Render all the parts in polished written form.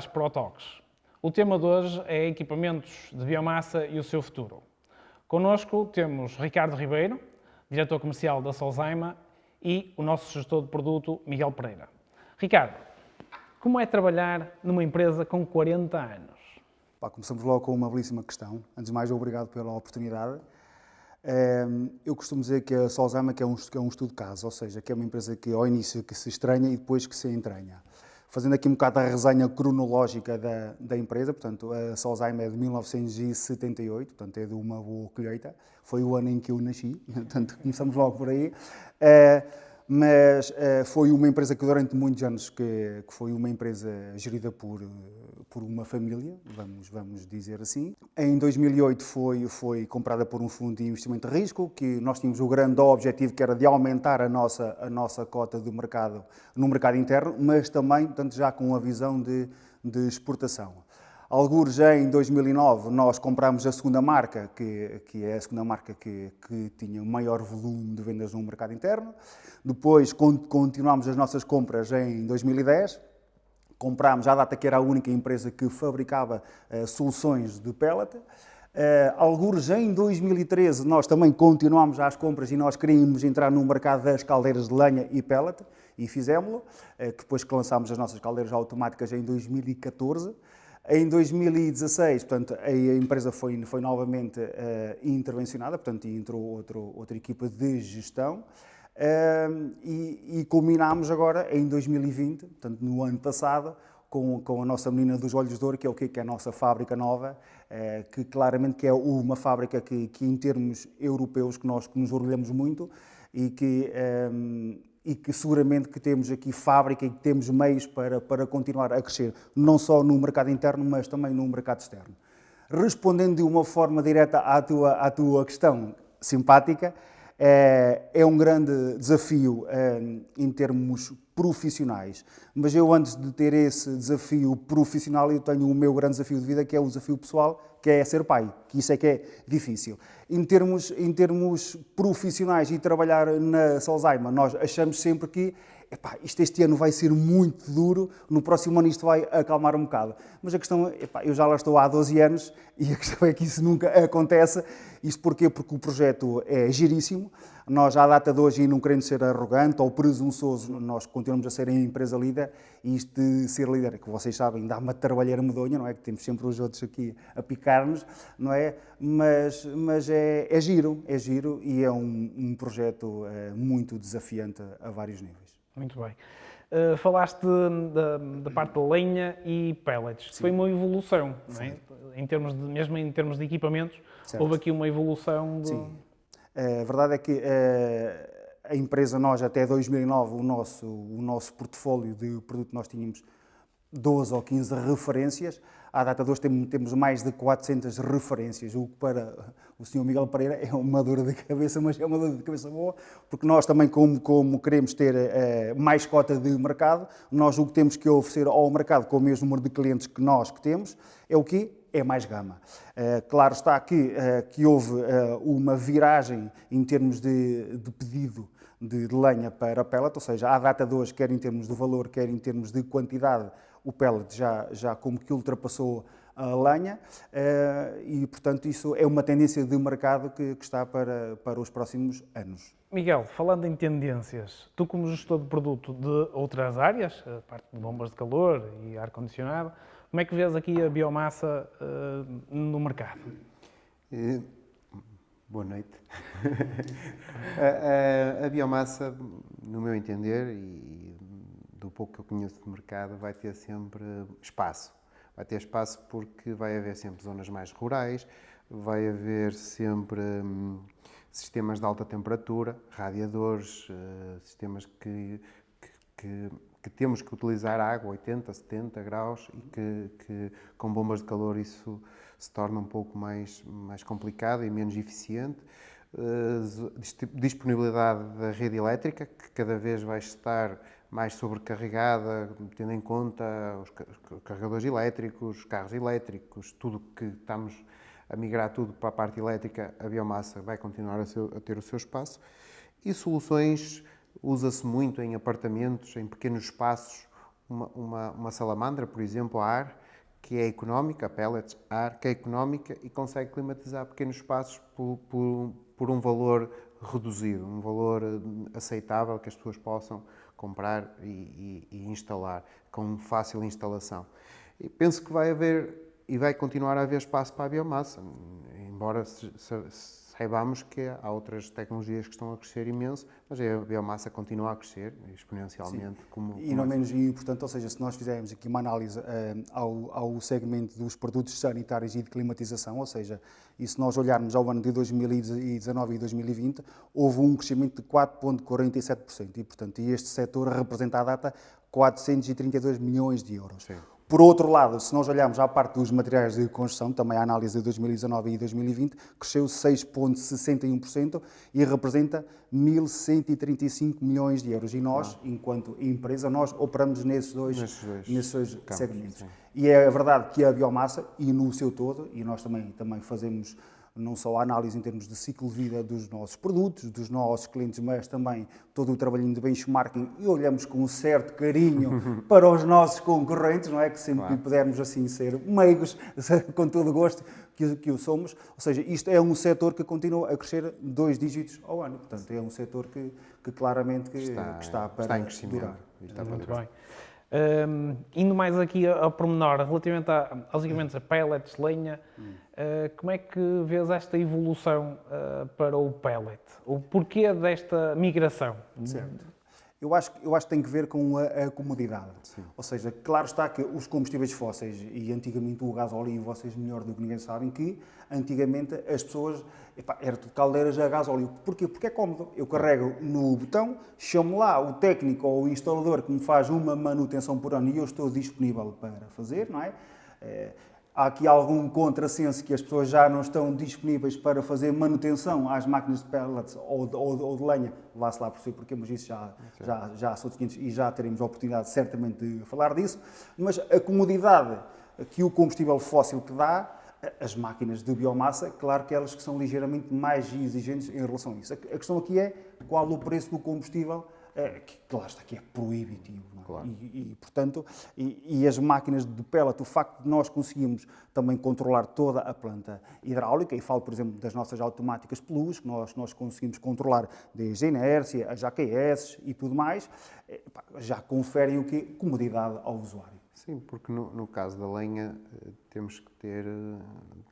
às Protox. O tema de hoje é equipamentos de biomassa e o seu futuro. Connosco temos Ricardo Ribeiro, diretor comercial da Solzaima, e o nosso gestor de produto, Miguel Pereira. Ricardo, como é trabalhar numa empresa com 40 anos? Começamos logo com uma belíssima questão. Antes de mais, obrigado pela oportunidade. Eu costumo dizer que a Solzaima é um estudo de caso, ou seja, que é uma empresa que ao início que se estranha e depois que se entranha. Fazendo aqui um bocado a resenha cronológica da empresa, portanto, a Solzaima é de 1978, portanto, é de uma boa colheita. Foi o ano em que eu nasci, portanto, começamos logo por aí. Mas foi uma empresa que durante muitos anos que foi uma empresa gerida por uma família, vamos dizer assim. Em 2008 foi comprada por um fundo de investimento de risco, que nós tínhamos o grande objetivo que era de aumentar a nossa cota de mercado no mercado interno, mas também, portanto, já com a visão de exportação. Algures em 2009 nós comprámos a segunda marca, que é a segunda marca que tinha maior volume de vendas no mercado interno. Depois continuámos as nossas compras em 2010. Comprámos à data que era a única empresa que fabricava soluções de pellet. Algures em 2013 nós também continuámos às compras e nós queríamos entrar no mercado das caldeiras de lenha e pellet e fizemos-lo, depois que lançámos as nossas caldeiras automáticas em 2014. Em 2016, portanto, a empresa foi novamente intervencionada, portanto, entrou outra equipa de gestão e culminámos agora em 2020, portanto, no ano passado, com a nossa menina dos olhos de ouro, que é o quê? Que é a nossa fábrica nova, que claramente que é uma fábrica que em termos europeus, que nos orgulhamos muito e que seguramente que temos aqui fábrica e que temos meios para continuar a crescer, não só no mercado interno, mas também no mercado externo. Respondendo de uma forma direta à tua questão simpática, é um grande desafio em termos profissionais, mas eu antes de ter esse desafio profissional, eu tenho o meu grande desafio de vida, que é o desafio pessoal, que é ser pai, que isso é que é difícil. Em termos profissionais e trabalhar na Solzaima, nós achamos sempre que este ano vai ser muito duro, no próximo ano isto vai acalmar um bocado. Mas a questão é, eu já lá estou há 12 anos e a questão é que isso nunca acontece. Isto porquê? Porque o projeto é giríssimo. Nós, à data de hoje, e não querendo ser arrogante ou presunçoso, nós continuamos a ser a empresa líder e isto de ser líder, que vocês sabem, dá uma trabalheira medonha, não é? Que temos sempre os outros aqui a picar-nos, não é? Mas é giro e é um projeto muito desafiante a vários níveis. Muito bem. Falaste da parte da lenha e pellets. Sim. Foi uma evolução, não é? Mesmo em termos de equipamentos, certo. Houve aqui uma evolução. Sim. A verdade é que a empresa, nós até 2009, o nosso portfólio de produto, nós tínhamos 12 ou 15 referências. À data de hoje temos mais de 400 referências, o que para o Sr. Miguel Pereira é uma dor de cabeça, mas é uma dor de cabeça boa, porque nós também, como queremos ter mais cota de mercado, nós o que temos que oferecer ao mercado com o mesmo número de clientes que nós que temos, é o quê? É mais gama. Claro está que houve uma viragem em termos de pedido de lenha para pellet, ou seja, à data de hoje, quer em termos de valor, quer em termos de quantidade, o pellet já como que ultrapassou a lenha e, portanto, isso é uma tendência de mercado que está para os próximos anos. Miguel, falando em tendências, tu como gestor de produto de outras áreas, a parte de bombas de calor e ar-condicionado, como é que vês aqui a biomassa no mercado? Boa noite. A biomassa, no meu entender, e do pouco que eu conheço de mercado, vai ter sempre espaço. Vai ter espaço porque vai haver sempre zonas mais rurais, vai haver sempre sistemas de alta temperatura, radiadores, sistemas que temos que utilizar água, 80, 70 graus, e que com bombas de calor isso se torna um pouco mais complicado e menos eficiente. Disponibilidade da rede elétrica, que cada vez vai estar mais sobrecarregada, tendo em conta os carregadores elétricos, os carros elétricos, tudo que estamos a migrar tudo para a parte elétrica, a biomassa vai continuar a ter o seu espaço. E soluções, usa-se muito em apartamentos, em pequenos espaços, uma salamandra, por exemplo, a ar, que é económica, a pellets, a ar, que é económica e consegue climatizar pequenos espaços por um valor reduzido, um valor aceitável que as pessoas possam comprar e instalar, com fácil instalação. E penso que vai haver e vai continuar a haver espaço para a biomassa, embora saibamos que há outras tecnologias que estão a crescer imenso, mas a biomassa continua a crescer exponencialmente. E não menos importante, ou seja, se nós fizermos aqui uma análise ao segmento dos produtos sanitários e de climatização, ou seja, e se nós olharmos ao ano de 2019 e 2020, houve um crescimento de 4,47%, e portanto este setor representa à data 432 milhões de euros. Sim. Por outro lado, se nós olharmos à parte dos materiais de construção, também a análise de 2019 e 2020, cresceu 6,61% e representa 1.135 milhões de euros. E nós, enquanto empresa, nós operamos nesses dois campos, segmentos. sim. E é verdade que a biomassa, e no seu todo, e nós também fazemos não só a análise em termos de ciclo de vida dos nossos produtos, dos nossos clientes, mas também todo o trabalhinho de benchmarking, e olhamos com um certo carinho para os nossos concorrentes, não é? Que sempre que pudermos assim ser meigos, com todo o gosto que o somos. Ou seja, isto é um setor que continua a crescer 2 dígitos ao ano. Portanto, é um setor que claramente está para em crescimento. durar. Muito bem. Indo mais aqui ao pormenor, relativamente aos equipamentos a pellets, lenha, como é que vês esta evolução para o pellet? O porquê desta migração? Certo. Eu acho que tem que ver com a comodidade. Sim. Ou seja, claro está que os combustíveis fósseis, e antigamente o gasóleo, e vocês melhor do que ninguém sabem, que antigamente as pessoas, era tudo caldeiras a gasóleo. Porquê? Porque é cómodo. Eu carrego no botão, chamo lá o técnico ou o instalador que me faz uma manutenção por ano e eu estou disponível para fazer, não é? Há aqui algum contrassenso que as pessoas já não estão disponíveis para fazer manutenção às máquinas de pellets ou de lenha. Vá-se lá perceber porque, mas isso já são 500 e já teremos a oportunidade certamente de falar disso. Mas a comodidade que o combustível fóssil que dá, as máquinas de biomassa, claro que elas que são ligeiramente mais exigentes em relação a isso. A questão aqui é qual o preço do combustível, que claro está aqui é proibitivo. Não é? Claro. Portanto, as máquinas de pellet, o facto de nós conseguirmos também controlar toda a planta hidráulica, e falo, por exemplo, das nossas automáticas Plus, que nós conseguimos controlar desde a inércia, as AQS e tudo mais, já conferem o quê? Comodidade ao usuário. Sim, porque no caso da lenha temos que ter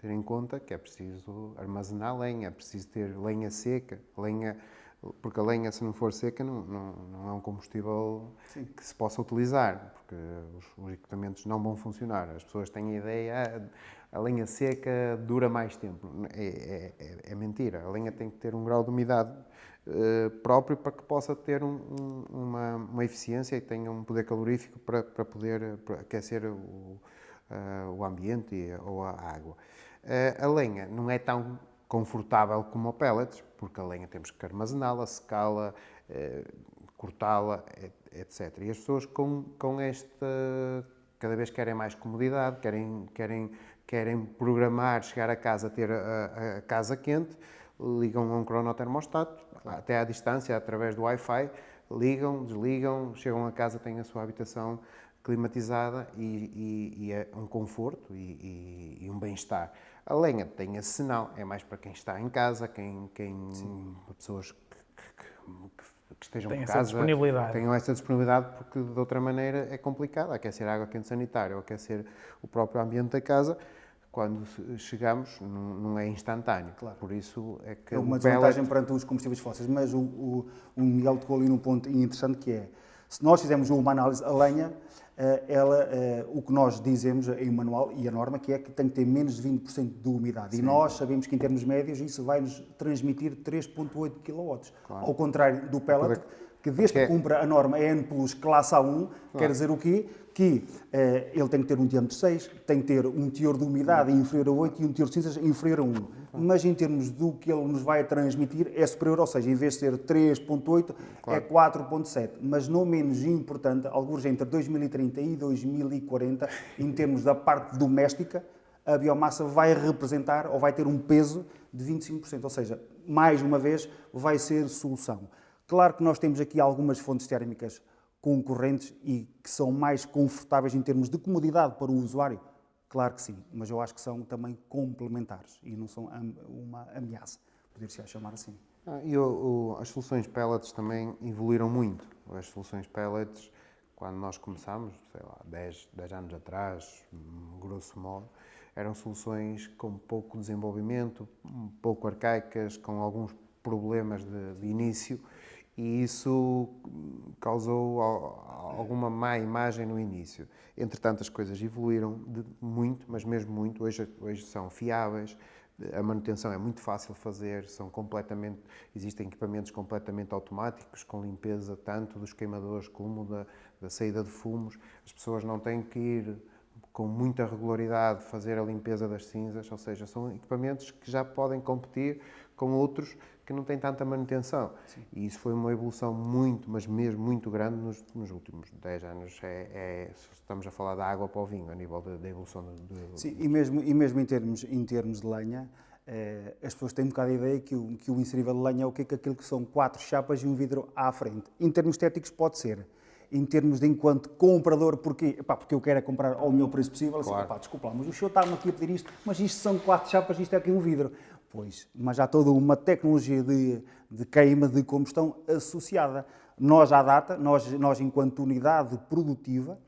em conta que é preciso armazenar lenha, é preciso ter lenha seca, porque a lenha, se não for seca, não é um combustível que se possa utilizar, porque os equipamentos não vão funcionar. As pessoas têm a ideia, a lenha seca dura mais tempo. É mentira. A lenha tem que ter um grau de umidade próprio para que possa ter uma eficiência e tenha um poder calorífico para poder aquecer o ambiente ou a água. A lenha não é tão confortável como o pellets, porque a lenha temos que armazená-la, secá-la, cortá-la, etc. E as pessoas com esta, cada vez querem mais comodidade, querem programar, chegar a casa, ter a casa quente, ligam a um cronotermostato, até à distância, através do Wi-Fi, ligam, desligam, chegam a casa, têm a sua habitação climatizada e é um conforto e um bem-estar. A lenha tem esse sinal, é mais para quem está em casa, pessoas que estejam por casa, tenham essa disponibilidade, porque de outra maneira é complicado aquecer a água quente sanitária ou aquecer o próprio ambiente da casa. Quando chegamos, não é instantâneo. Claro. Por isso é que é uma desvantagem perante os combustíveis fósseis, mas o Miguel tocou ali num ponto interessante que é, se nós fizermos uma análise, a lenha, o que nós dizemos em manual e a norma, que é que tem que ter menos de 20% de umidade. Sim. E nós sabemos que em termos médios isso vai nos transmitir 3,8 kW. Claro. Ao contrário do pellet, que desde que cumpra a norma EN Plus classe A1, claro. Quer dizer o quê? Que ele tem que ter um diâmetro 6, tem que ter um teor de umidade inferior a 8 e um teor de cinzas inferior a 1. Mas em termos do que ele nos vai transmitir é superior, ou seja, em vez de ser 3,8, claro. É 4,7. Mas não menos importante, alguns entre 2030 e 2040, em termos da parte doméstica, a biomassa vai representar ou vai ter um peso de 25%. Ou seja, mais uma vez, vai ser solução. Claro que nós temos aqui algumas fontes térmicas concorrentes e que são mais confortáveis em termos de comodidade para o usuário? Claro que sim, mas eu acho que são também complementares e não são uma ameaça, poder-se chamar assim. As soluções pellets também evoluíram muito. As soluções pellets, quando nós começámos, sei lá, 10 anos atrás, grosso modo, eram soluções com pouco desenvolvimento, um pouco arcaicas, com alguns problemas de início, e isso causou alguma má imagem no início. Entretanto, as coisas evoluíram muito, mas mesmo muito. Hoje são fiáveis, a manutenção é muito fácil de fazer, existem equipamentos completamente automáticos, com limpeza tanto dos queimadores como da saída de fumos. As pessoas não têm que ir com muita regularidade fazer a limpeza das cinzas, ou seja, são equipamentos que já podem competir com outros que não têm tanta manutenção. Sim. E isso foi uma evolução muito, mas mesmo muito grande nos últimos 10 anos. Estamos a falar da água para o vinho, a nível da evolução Sim, e mesmo em termos de lenha, as pessoas têm um bocado a ideia que o inserível de lenha é o que é aquilo que são 4 chapas e um vidro à frente. Em termos estéticos pode ser. Em termos de enquanto comprador, porque eu quero comprar ao melhor preço possível, claro. Assim, desculpa lá, mas o senhor está-me aqui a pedir isto, mas isto são 4 chapas, isto é aqui um vidro. Pois, mas há toda uma tecnologia de queima, de combustão associada. Nós, à data, nós enquanto unidade produtiva,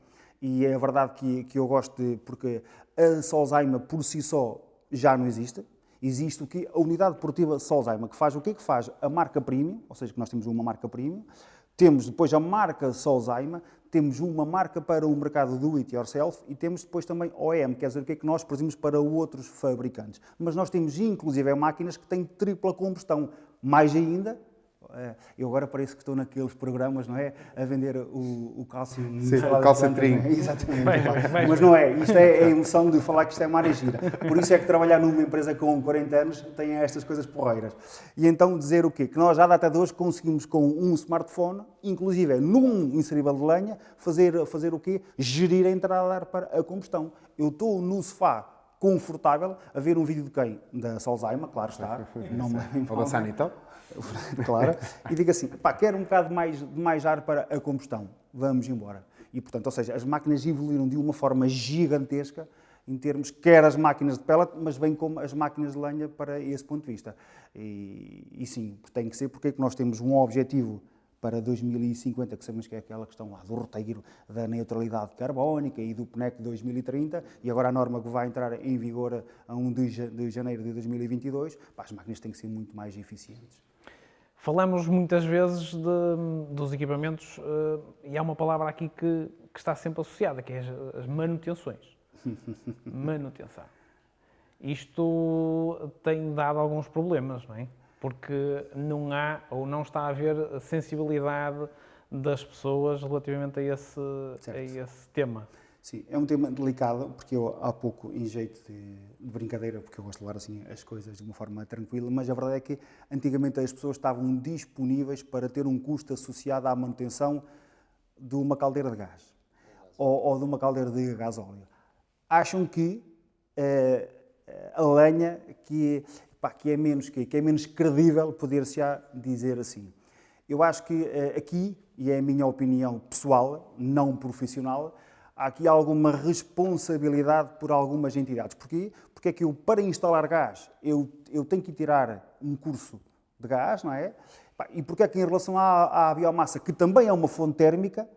e é verdade que eu gosto porque a Solzaima por si só já não existe. Existe o que a unidade produtiva Solzaima, que faz o quê? Que faz a marca premium, ou seja, que nós temos uma marca premium, temos depois a marca Solzaima, temos uma marca para o mercado do it yourself e temos depois também OEM, quer dizer, o que é que nós produzimos para outros fabricantes. Mas nós temos inclusive máquinas que têm tripla combustão, mais ainda. Eu agora parece que estou naqueles programas, não é? A vender o cálcio... Sim, o calcetrim. Exatamente. Mas não é. Isto é a emoção de falar que isto é uma área gira. Por isso é que trabalhar numa empresa com 40 anos tem estas coisas porreiras. E então dizer o quê? Que nós, à data de hoje, conseguimos com um smartphone, inclusive num inserível de lenha, fazer o quê? Gerir a entrada para a combustão. Eu estou no sofá confortável a ver um vídeo de quem? Da Solzaima, claro está. Não me levem mal. Ou da Sanitol. Claro, e digo assim, quero um bocado de mais ar para a combustão, vamos embora. E, portanto, ou seja, as máquinas evoluíram de uma forma gigantesca, em termos, quer as máquinas de pellet, mas bem como as máquinas de lenha para esse ponto de vista. E sim, tem que ser, porque é que nós temos um objetivo para 2050, que sabemos que é aquela questão lá do roteiro da neutralidade carbónica e do PNEC 2030, e agora a norma que vai entrar em vigor a 1 de janeiro de 2022, as máquinas têm que ser muito mais eficientes. Falamos muitas vezes dos equipamentos e há uma palavra aqui que está sempre associada, que é as manutenções. Manutenção. Isto tem dado alguns problemas, não é? Porque não há ou não está a haver sensibilidade das pessoas relativamente a esse tema. Sim, é um tema delicado, porque eu há pouco, em jeito de brincadeira, porque eu gosto de levar assim as coisas de uma forma tranquila, mas a verdade é que antigamente as pessoas estavam disponíveis para ter um custo associado à manutenção de uma caldeira de gás ou de uma caldeira de gasóleo. Acham que a lenha que é menos credível, poder-se-á dizer assim. Eu acho que aqui, e é a minha opinião pessoal, não profissional, há aqui alguma responsabilidade por algumas entidades. Porquê? Porque é que eu, para instalar gás, eu tenho que tirar um curso de gás, não é? E porque é que em relação à biomassa, que também é uma fonte térmica,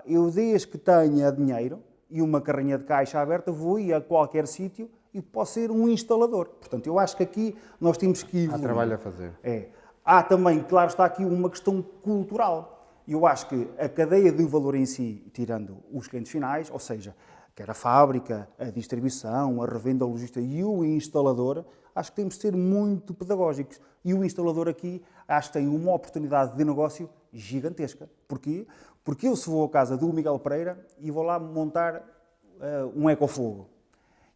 eu desde que tenha dinheiro e uma carrinha de caixa aberta, vou ir a qualquer sítio e posso ser um instalador. Portanto, eu acho que aqui nós temos que evoluir. Há trabalho a fazer. Há também, claro, está aqui uma questão cultural. Eu acho que a cadeia de valor em si, tirando os clientes finais, ou seja, quer a fábrica, a distribuição, a revenda, a logística e o instalador, acho que temos de ser muito pedagógicos. E o instalador aqui, acho que tem uma oportunidade de negócio gigantesca. Porquê? Porque eu se vou à casa do Miguel Pereira e vou lá montar um ecofogo.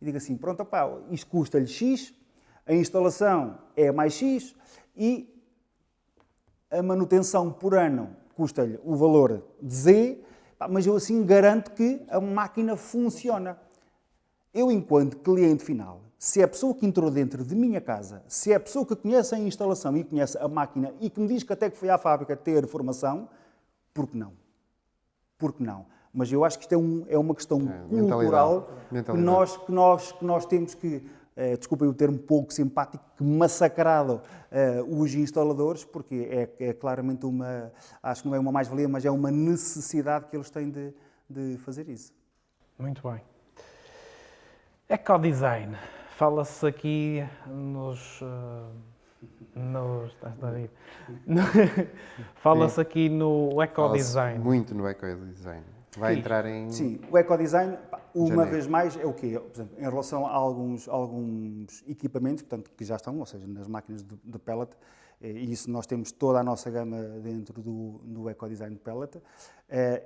E digo assim, pronto, isto custa-lhe X, a instalação é mais X e a manutenção por ano custa-lhe o valor de Z, mas eu assim garanto que a máquina funciona. Eu, enquanto cliente final, se é a pessoa que entrou dentro de minha casa, se é a pessoa que conhece a instalação e conhece a máquina e que me diz que até que foi à fábrica ter formação, por que não? por que não? Mas eu acho que isto é uma questão cultural mentalidade. que nós temos que, desculpem o termo pouco simpático, que massacrado os instaladores, porque é claramente acho que não é uma mais-valia, mas é uma necessidade que eles têm de fazer isso. Muito bem. Ecodesign. Fala-se aqui Fala-se aqui no ecodesign. Fala-se muito no ecodesign. Vai entrar em... Sim, o ecodesign, uma Janeiro. vez mais, é o quê? Por exemplo, em relação a alguns equipamentos, portanto, que já estão, ou seja, nas máquinas de pellet, e isso nós temos toda a nossa gama dentro do ecodesign de pellet.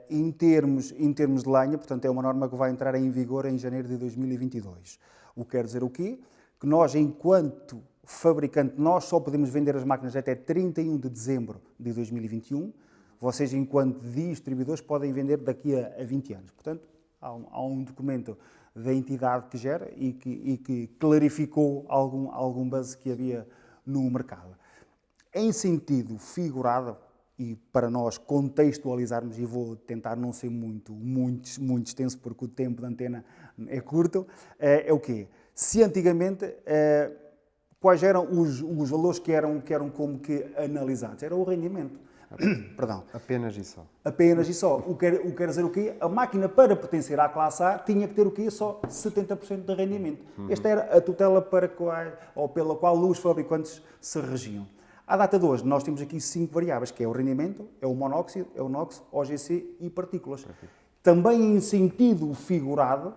Em termos de lenha, portanto, é uma norma que vai entrar em vigor em janeiro de 2022. O que quer dizer o quê? Que nós, enquanto fabricante, nós só podemos vender as máquinas até 31 de dezembro de 2021. Vocês, enquanto distribuidores, podem vender daqui a 20 anos. Portanto, há um documento da entidade que gera e que clarificou algum buzz que havia no mercado. Em sentido figurado, e para nós contextualizarmos, e vou tentar não ser muito extenso, porque o tempo de antena é curto, é o quê? Se antigamente, quais eram os valores que eram como que analisados? Era o rendimento. Perdão. Apenas e só. Apenas e só. O que quer dizer o quê? A máquina, para pertencer à classe A, tinha que ter o quê? Só 70% de rendimento. Esta era a tutela pela qual os fabricantes se regiam. À data de hoje, nós temos aqui 5 variáveis, que é o rendimento, é o monóxido, é o NOx, OGC e partículas. Também em sentido figurado,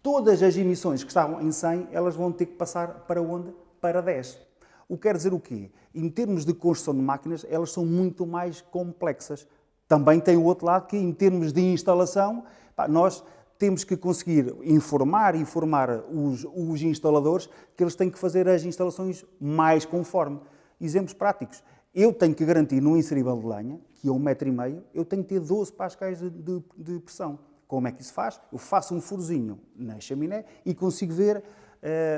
todas as emissões que estavam em 100, elas vão ter que passar para onde? Para 10. O que quer dizer o quê? Em termos de construção de máquinas, elas são muito mais complexas. Também tem o outro lado que, em termos de instalação, nós temos que conseguir informar os instaladores que eles têm que fazer as instalações mais conforme. Exemplos práticos. Eu tenho que garantir num inserível de lenha, que é 1,5 m, eu tenho que ter 12 pascais de pressão. Como é que isso faz? Eu faço um furozinho na chaminé e consigo ver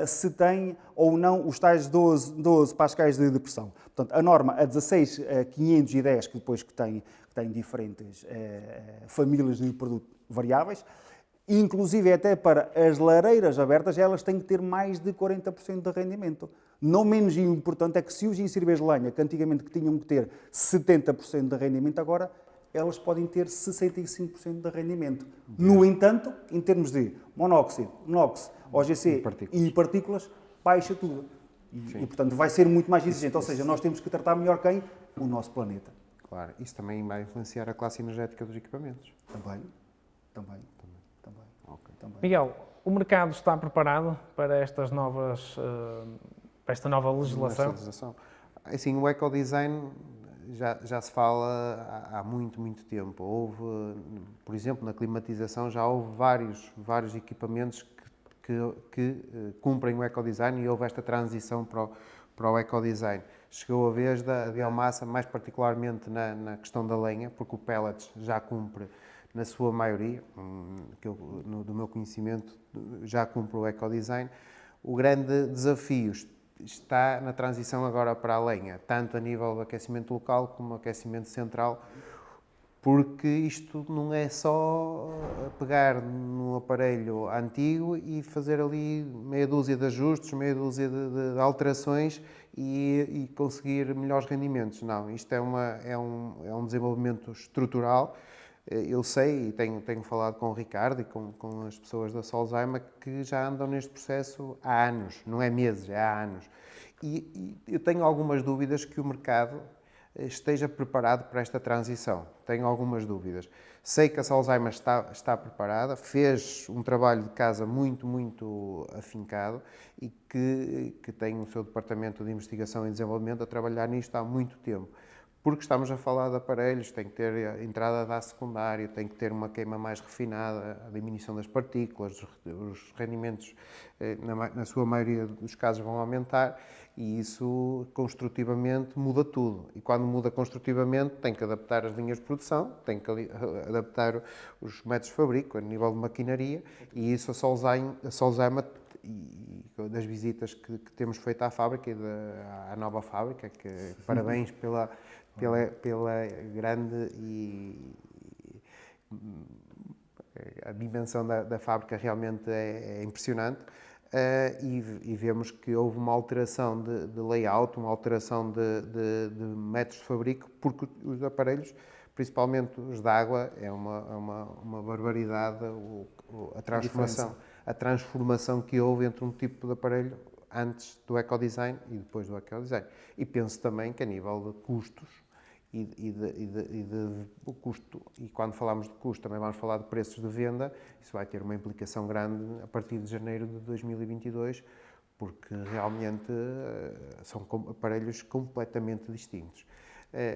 se tem ou não os tais 12 pascais de pressão. Portanto, a norma a 16510, que depois que tem diferentes famílias de produto variáveis, inclusive até para as lareiras abertas, elas têm que ter mais de 40% de rendimento. Não menos importante é que se os inseríveis de lenha, que antigamente tinham que ter 70% de rendimento, agora elas podem ter 65% de rendimento. No entanto, em termos de monóxido, NOx, OGC e partículas, baixa tudo. E, portanto, vai ser muito mais exigente. Ou seja, nós temos que tratar melhor quem? O nosso planeta. Claro, isso também vai influenciar a classe energética dos equipamentos. Também. Okay. Miguel, o mercado está preparado para esta nova legislação? Assim, o ecodesign já se fala há muito tempo. Houve, por exemplo, na climatização já houve vários equipamentos que cumprem o ecodesign e houve esta transição para o ecodesign. Chegou a vez da biomassa, mais particularmente na questão da lenha, porque o pellets já cumpre na sua maioria, do meu conhecimento, já cumpre o ecodesign. O grande desafio está na transição agora para a lenha, tanto a nível de aquecimento local como aquecimento central, porque isto não é só pegar num aparelho antigo e fazer ali meia dúzia de ajustes, meia dúzia de alterações e conseguir melhores rendimentos. Não, isto é um desenvolvimento estrutural. Eu sei, e tenho falado com o Ricardo e com as pessoas da Solzaima, que já andam neste processo há anos, não é meses, é há anos. E eu tenho algumas dúvidas que o mercado esteja preparado para esta transição. Tenho algumas dúvidas. Sei que a Solzaima está preparada, fez um trabalho de casa muito afincado e que tem o seu departamento de investigação e desenvolvimento a trabalhar nisto há muito tempo. Porque estamos a falar de aparelhos, tem que ter a entrada da secundário, tem que ter uma queima mais refinada, a diminuição das partículas, os rendimentos, na sua maioria dos casos, vão aumentar e isso, construtivamente, muda tudo. E quando muda construtivamente, tem que adaptar as linhas de produção, tem que adaptar os métodos de fabrico, a nível de maquinaria, e isso a Solzaima, e das visitas que temos feito à fábrica e à nova fábrica, parabéns pela grande e a dimensão da fábrica realmente é impressionante. E vemos que houve uma alteração de layout, uma alteração de métodos de fabrico, porque os aparelhos, principalmente os de água, é uma barbaridade a transformação que houve entre um tipo de aparelho antes do ecodesign e depois do ecodesign. E penso também que a nível de custos o custo, e quando falamos de custo também vamos falar de preços de venda, isso vai ter uma implicação grande a partir de janeiro de 2022, porque realmente são aparelhos completamente distintos.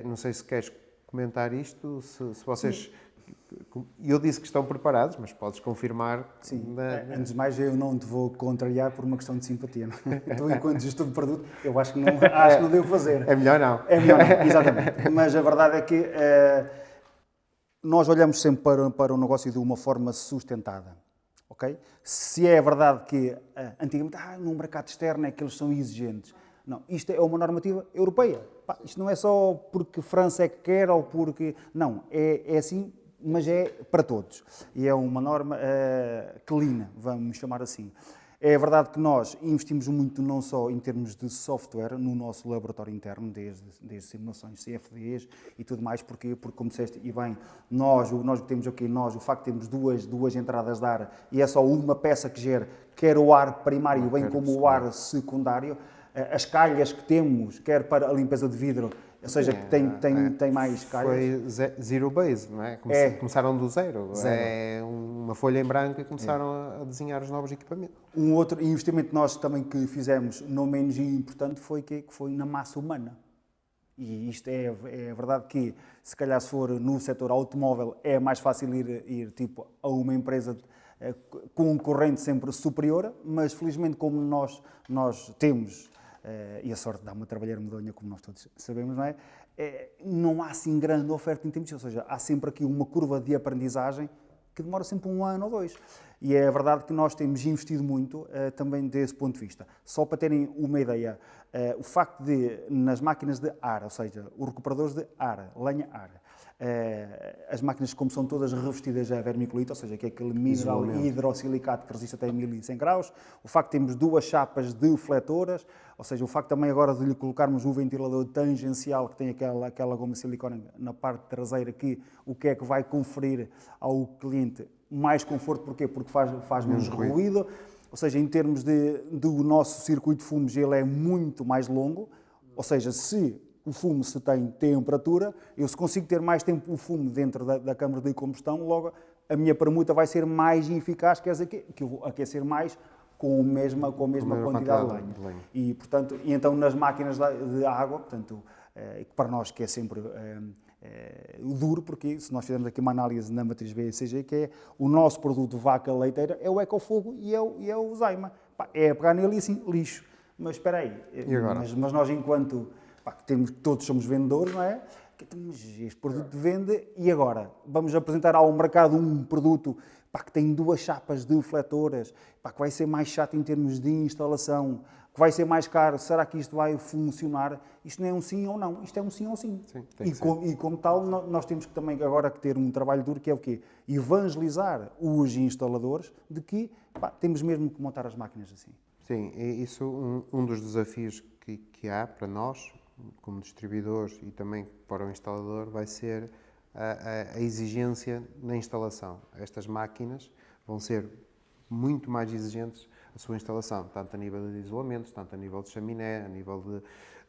Não sei se queres comentar isto, se vocês... Sim. Eu disse que estão preparados, mas podes confirmar. Sim, antes de mais eu não te vou contrariar por uma questão de simpatia. Tu, enquanto gestor de produto, eu acho que não devo fazer. É melhor não. É melhor não, exatamente. Mas a verdade é que nós olhamos sempre para o negócio de uma forma sustentada. Okay? Se é verdade que antigamente no mercado externo é que eles são exigentes. Não, isto é uma normativa europeia. Isto não é só porque França é que quer ou porque... Não, é assim, mas é para todos. E é uma norma clean, vamos chamar assim. É verdade que nós investimos muito não só em termos de software no nosso laboratório interno, desde simulações CFDs e tudo mais, porque como disseste, e bem, nós temos aqui, o facto de termos duas entradas de ar e é só uma peça que gera quer o ar primário, bem como o ar secundário, as calhas que temos, quer para a limpeza de vidro, ou seja, que tem mais calhas. Foi zero base, não é? Começaram do zero. É uma folha em branco e começaram a desenhar os novos equipamentos. Um outro investimento nós também que fizemos, não menos importante, foi na massa humana. E isto é verdade que, se calhar se for no setor automóvel, é mais fácil ir tipo, a uma empresa concorrente sempre superior, mas felizmente como nós temos... e a sorte dá uma trabalheira medonha, como nós todos sabemos, não é? Não há assim grande oferta em termos, ou seja, há sempre aqui uma curva de aprendizagem que demora sempre 1 ano ou 2. E é verdade que nós temos investido muito também desse ponto de vista. Só para terem uma ideia, o facto de, nas máquinas de ar, ou seja, os recuperadores de ar, lenha-ar, as máquinas, como são todas revestidas a vermiculite, ou seja, que é aquele mineral hidrossilicato que resiste até 1100 graus, o facto de termos 2 chapas defletoras, ou seja, o facto também agora de lhe colocarmos o ventilador tangencial que tem aquela goma de silicone na parte traseira, que o que é que vai conferir ao cliente mais conforto, porquê? Porque faz menos ruído, ou seja, em termos do nosso circuito de fumos, ele é muito mais longo, ou seja, se o fumo se tem temperatura, eu se consigo ter mais tempo o fumo dentro da câmara de combustão, logo a minha permuta vai ser mais eficaz, quer dizer que eu vou aquecer mais com a mesma quantidade de lenha. E, portanto, então nas máquinas de água, portanto, para nós que é sempre duro, porque se nós fizermos aqui uma análise na matriz BCG, que é o nosso produto vaca leiteira, é o Ecofogo e é o Zaima. É pegar nele e assim, lixo. Mas espera aí, mas nós enquanto... todos somos vendedores, não é? Mas este produto vende e agora vamos apresentar ao mercado um produto que tem 2 chapas defletoras, que vai ser mais chato em termos de instalação, que vai ser mais caro. Será que isto vai funcionar? Isto não é um sim ou não, isto é um sim ou sim. E como tal, nós temos que também agora que ter um trabalho duro, que é o quê? Evangelizar os instaladores de que temos mesmo que montar as máquinas assim. Sim, isso um dos desafios que há para nós, como distribuidores e também para o instalador, vai ser a exigência na instalação. Estas máquinas vão ser muito mais exigentes a sua instalação, tanto a nível de isolamentos, tanto a nível de chaminé, a nível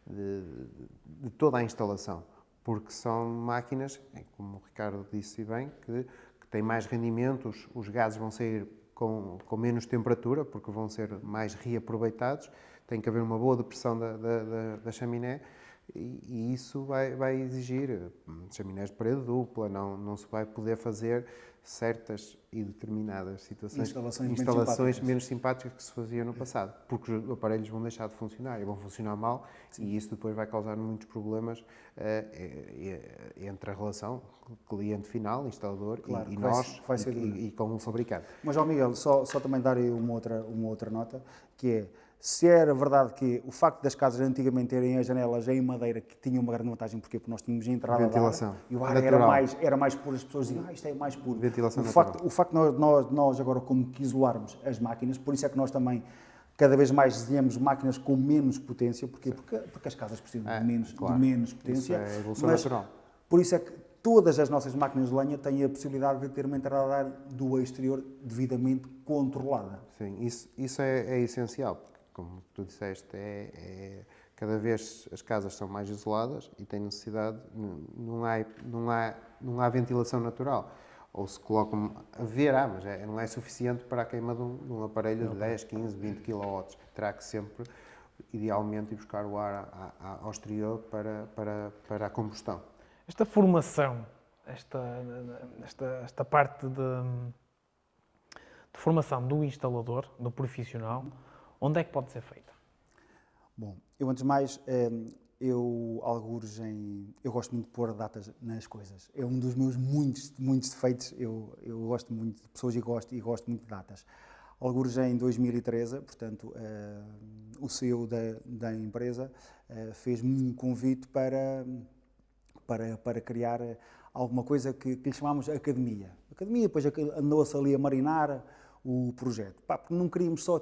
de toda a instalação, porque são máquinas, como o Ricardo disse bem, que têm mais rendimento, os gases vão sair com menos temperatura, porque vão ser mais reaproveitados, tem que haver uma boa depressão da chaminé, e isso vai exigir chaminés de parede dupla, não se vai poder fazer certas e determinadas situações, instalações menos simpáticas que se faziam no passado, porque os aparelhos vão deixar de funcionar e vão funcionar mal. Sim. E isso depois vai causar muitos problemas entre a relação cliente final, instalador, claro, e nós e com o fabricante. Mas, Miguel, só também dar aí uma outra nota, que é Se era verdade que o facto das casas antigamente terem as janelas em madeira, que tinha uma grande vantagem, porquê? Porque nós tínhamos entrada Ventilação. de ar, e o ar Natural. era mais puro, as pessoas diziam, isto é mais puro. Ventilação O facto de nós agora como que isolarmos as máquinas, por isso é que nós também cada vez mais desenhamos máquinas com menos potência, porquê? Porque as casas precisam claro. de menos potência. Isso é evolução mas natural. por isso é que todas as nossas máquinas de lenha têm a possibilidade de ter uma entrada de ar do exterior devidamente controlada. Sim, isso é essencial, porque, como tu disseste, cada vez as casas são mais isoladas e têm necessidade, não há ventilação natural. Ou se colocam, mas não é suficiente para a queima de um aparelho de 10, 15, 20 kW. Terá que sempre, idealmente, ir buscar o ar ao exterior para a combustão. Esta formação, esta parte de formação do instalador, do profissional, onde é que pode ser feita? Bom, eu antes de mais, eu gosto muito de pôr datas nas coisas. É um dos meus muitos defeitos. Eu gosto muito de pessoas e gosto muito de datas. Algures em 2013, portanto, o CEO da empresa fez-me um convite para criar alguma coisa que lhe chamámos Academia. Academia, depois andou-se ali a marinar o projeto. Porque não queríamos só,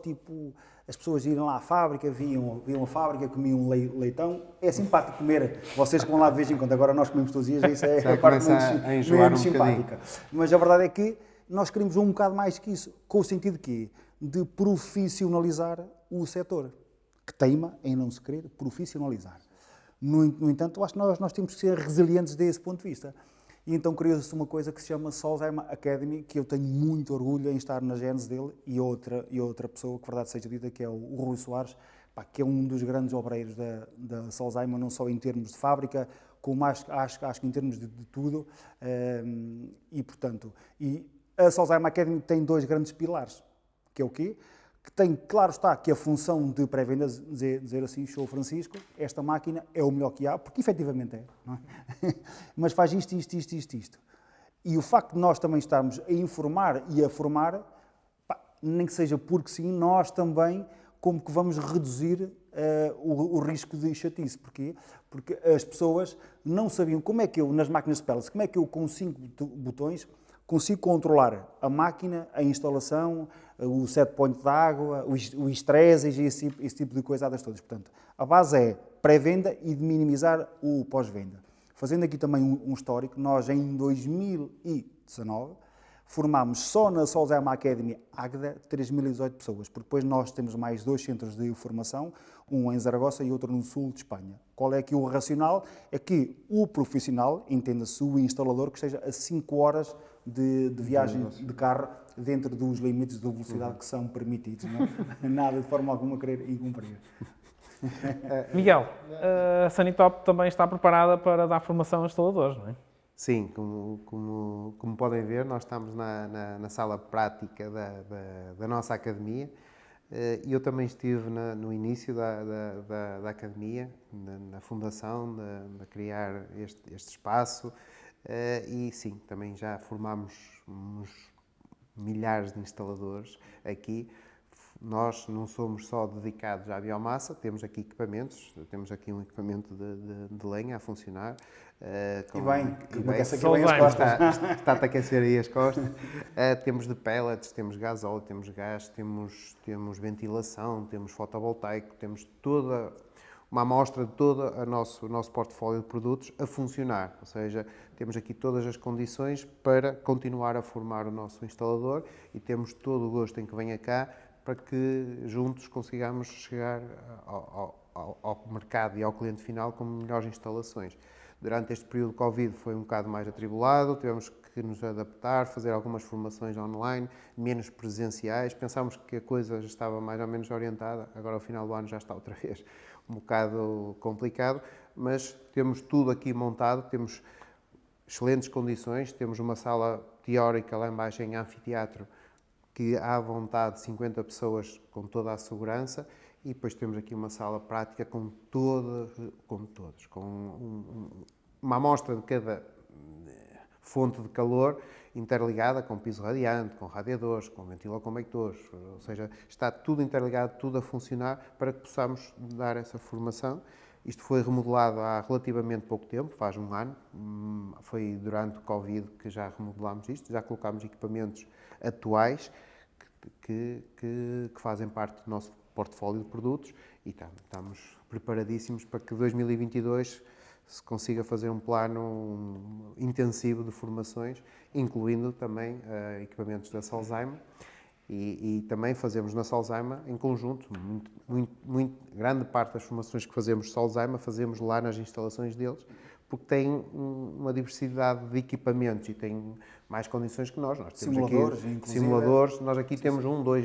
as pessoas irem lá à fábrica, viam a fábrica, comiam leitão. É simpático comer, vocês que vão lá de vez em quando, agora nós comemos todos os dias, isso é a parte menos simpática. Mas a verdade é que nós queremos um bocado mais que isso, com o sentido de profissionalizar o setor, que teima em não se querer profissionalizar. No entanto, eu acho que nós temos que ser resilientes desse ponto de vista. E então criou-se uma coisa que se chama Solzheimer Academy, que eu tenho muito orgulho em estar na gênese dele, e outra pessoa, que verdade seja dita, que é o Rui Soares, que é um dos grandes obreiros da Solzheimer, não só em termos de fábrica, como acho que em termos de tudo. E, portanto, a Solzheimer Academy tem dois grandes pilares, que é o quê? Que tem, claro está, que a função de pré-vendas, dizer assim, show Francisco, esta máquina é o melhor que há, porque efetivamente é, não é? Mas faz isto. E o facto de nós também estarmos a informar e a formar, nem que seja porque sim, nós também como que vamos reduzir o risco de chatice. Porquê? Porque as pessoas não sabiam como é que eu, nas máquinas de pellets, como é que eu com 5 botões consigo controlar a máquina, a instalação, o set point de água, o estresse e esse tipo de coisadas todas. Portanto, a base é pré-venda e de minimizar o pós-venda. Fazendo aqui também um histórico, nós em 2019 formámos só na Solzheimer Academy Águeda 3.018 pessoas, porque depois nós temos mais 2 centros de formação, um em Zaragoza e outro no sul de Espanha. Qual é aqui o racional? É que o profissional, entenda-se o instalador, que esteja a 5 horas de viagem de carro dentro dos limites de velocidade que são permitidos. Não? Nada de forma alguma querer incumprir. Miguel, a Sanitop também está preparada para dar formação a instaladores, não é? Sim, como podem ver, nós estamos na sala prática da nossa academia. E eu também estive no início da academia, na fundação, de criar este espaço. E sim, também já formámos uns milhares de instaladores aqui. Nós não somos só dedicados à biomassa, temos aqui equipamentos, temos aqui um equipamento de lenha a funcionar. Que aquece aqui bem as costas. Está-te a aquecer aí as costas. Temos de pellets, temos gasóleo, temos gás, temos ventilação, temos fotovoltaico, temos toda uma amostra de todo o nosso portfólio de produtos a funcionar. Ou seja, temos aqui todas as condições para continuar a formar o nosso instalador e temos todo o gosto em que venha cá para que juntos consigamos chegar ao mercado e ao cliente final com melhores instalações. Durante este período de Covid foi um bocado mais atribulado, tivemos que nos adaptar, fazer algumas formações online, menos presenciais. Pensámos que a coisa já estava mais ou menos orientada, agora ao final do ano já está outra vez um bocado complicado, mas temos tudo aqui montado, temos excelentes condições, temos uma sala teórica lá embaixo em anfiteatro que há à vontade 50 pessoas com toda a segurança e depois temos aqui uma sala prática com uma amostra de cada fonte de calor interligada com piso radiante, com radiadores, com ventiloconvectores, ou seja, está tudo interligado, tudo a funcionar para que possamos dar essa formação. Isto foi remodelado há relativamente pouco tempo, faz um ano, foi durante o Covid que já remodelámos isto, já colocámos equipamentos atuais que fazem parte do nosso portfólio de produtos e estamos preparadíssimos para que 2022 se consiga fazer um plano intensivo de formações, incluindo também equipamentos da Solzaima e também fazemos na Solzaima em conjunto, grande parte das formações que fazemos Solzaima fazemos lá nas instalações deles, porque têm uma diversidade de equipamentos e têm mais condições que nós. Nós temos Simuladores, aqui inclusive. simuladores, nós aqui temos dois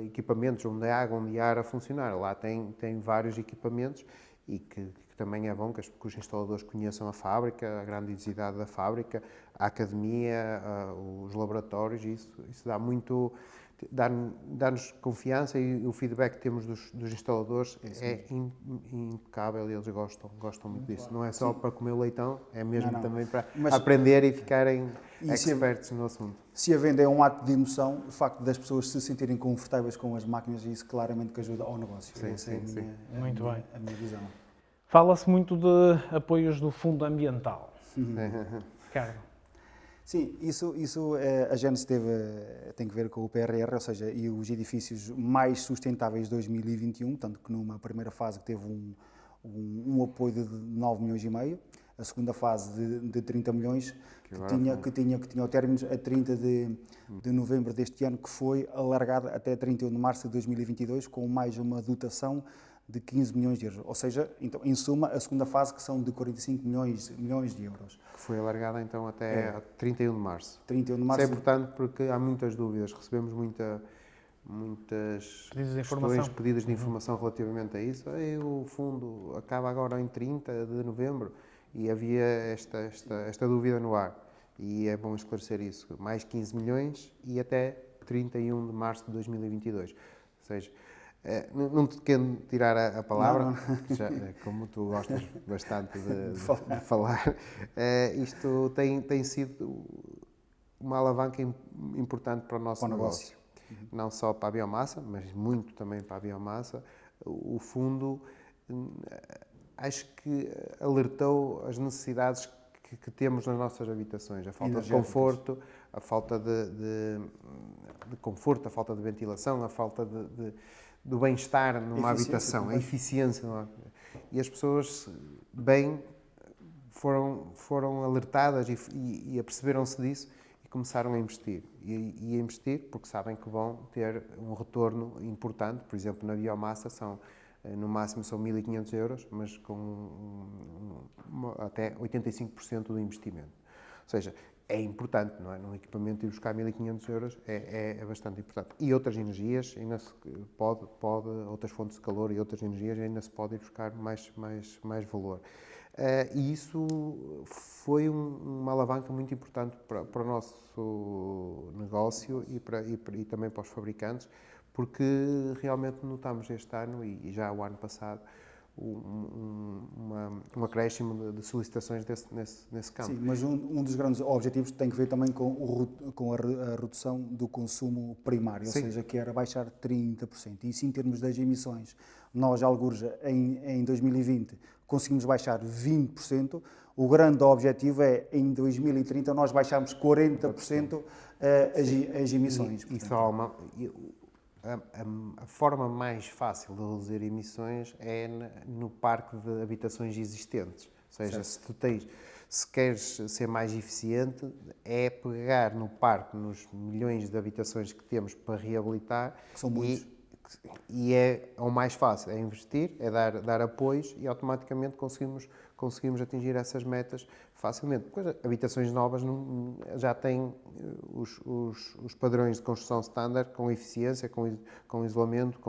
equipamentos, um de água, um de ar a funcionar. Lá tem vários equipamentos e que também é bom que os instaladores conheçam a fábrica, a grandiosidade da fábrica, a academia, os laboratórios, e isso dá-nos confiança e o feedback que temos dos instaladores é impecável e eles gostam muito disso. Não é só para comer o leitão, é mesmo também para aprender e ficarem experts no assunto. Se a venda é um ato de emoção, o facto das pessoas se sentirem confortáveis com as máquinas, isso claramente que ajuda ao negócio. Essa é a minha visão. Fala-se muito de apoios do Fundo Ambiental. Ricardo. Sim, isso a Genesis tem que ver com o PRR, ou seja, e os edifícios mais sustentáveis de 2021, tanto que numa primeira fase que teve um apoio de 9 milhões e meio, a segunda fase de 30 milhões, que tinha o término a 30 de novembro deste ano, que foi alargada até 31 de março de 2022, com mais uma dotação de 15 milhões de euros. Ou seja, então, em suma, a segunda fase, que são de 45 milhões de euros. Que foi alargada então até 31 de março. 31 de março. Isso é importante porque há muitas dúvidas, recebemos muitas pedidos de informação relativamente a isso. O fundo acaba agora em 30 de novembro e havia esta dúvida no ar. E é bom esclarecer isso. Mais 15 milhões e até 31 de março de 2022. Ou seja, não te quero tirar a palavra, não. Como tu gostas bastante de falar, isto tem sido uma alavanca importante para o nosso negócio. Não só para a biomassa, mas muito também para a biomassa. O fundo, acho que alertou as necessidades que temos nas nossas habitações, a falta de conforto, a falta de conforto, a falta de ventilação, a falta do bem-estar numa habitação, a eficiência. E as pessoas foram alertadas e aperceberam-se disso e começaram a investir. E a investir porque sabem que vão ter um retorno importante. Por exemplo, na biomassa no máximo são 1.500 euros, mas com até 85% do investimento. Ou seja, é importante, não é? Num equipamento ir buscar 1.500 euros é bastante importante. E outras energias, ainda outras fontes de calor e outras energias ainda se pode ir buscar mais valor. E isso foi uma alavanca muito importante para o nosso negócio e também para os fabricantes, porque realmente notamos este ano e já o ano passado um acréscimo de solicitações nesse campo. Sim, mas um dos grandes objetivos tem que ver também com a redução do consumo primário, ou seja, que era baixar 30%. Isso em termos das emissões. Nós, algures, em 2020, conseguimos baixar 20%. O grande objetivo é, em 2030, nós baixarmos 40% as emissões. A forma mais fácil de reduzir emissões é no parque de habitações existentes. Ou seja, se queres ser mais eficiente, é pegar no parque, nos milhões de habitações que temos para reabilitar. Que são muitos. E é o mais fácil, é investir, é dar apoios e automaticamente conseguimos atingir essas metas facilmente. Depois, habitações novas já têm os padrões de construção standard, com eficiência, com isolamento,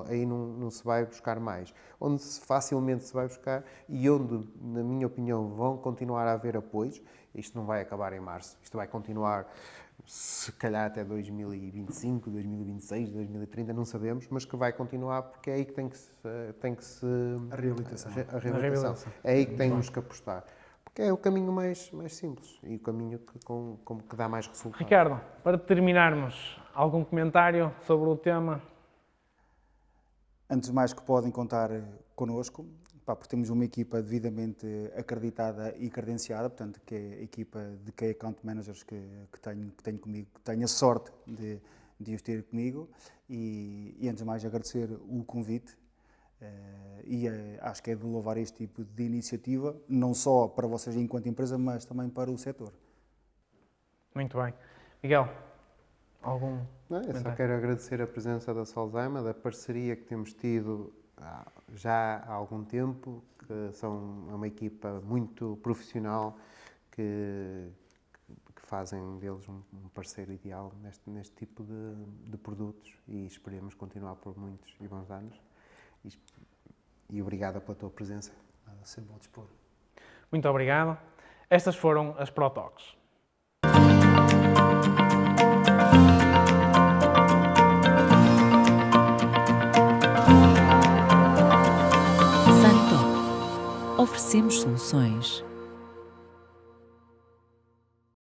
aí não se vai buscar mais. Onde facilmente se vai buscar e onde, na minha opinião, vão continuar a haver apoios, isto não vai acabar em março, isto vai continuar se calhar até 2025, 2026, 2030, não sabemos, mas que vai continuar porque é aí que tem que se... A reabilitação. É aí que temos que apostar. Que é o caminho mais simples e o caminho que dá mais resultados. Ricardo, para terminarmos, algum comentário sobre o tema? Antes de mais que podem contar connosco, porque temos uma equipa devidamente acreditada e credenciada, portanto, que é a equipa de Key Account Managers que tenho comigo, que tenho a sorte de os ter comigo, e antes de mais agradecer o convite, e acho que é de louvar este tipo de iniciativa, não só para vocês enquanto empresa, mas também para o setor. Muito bem. Miguel, algum Não, eu só comentário? quero agradecer a presença da Solzaima, da parceria que temos tido já há algum tempo, que são uma equipa muito profissional que fazem deles um parceiro ideal neste tipo de produtos, e esperemos continuar por muitos e bons anos. E obrigado pela tua presença. Sempre ao dispor. Muito obrigado. Estas foram as ProTalks. Sanitop. Oferecemos soluções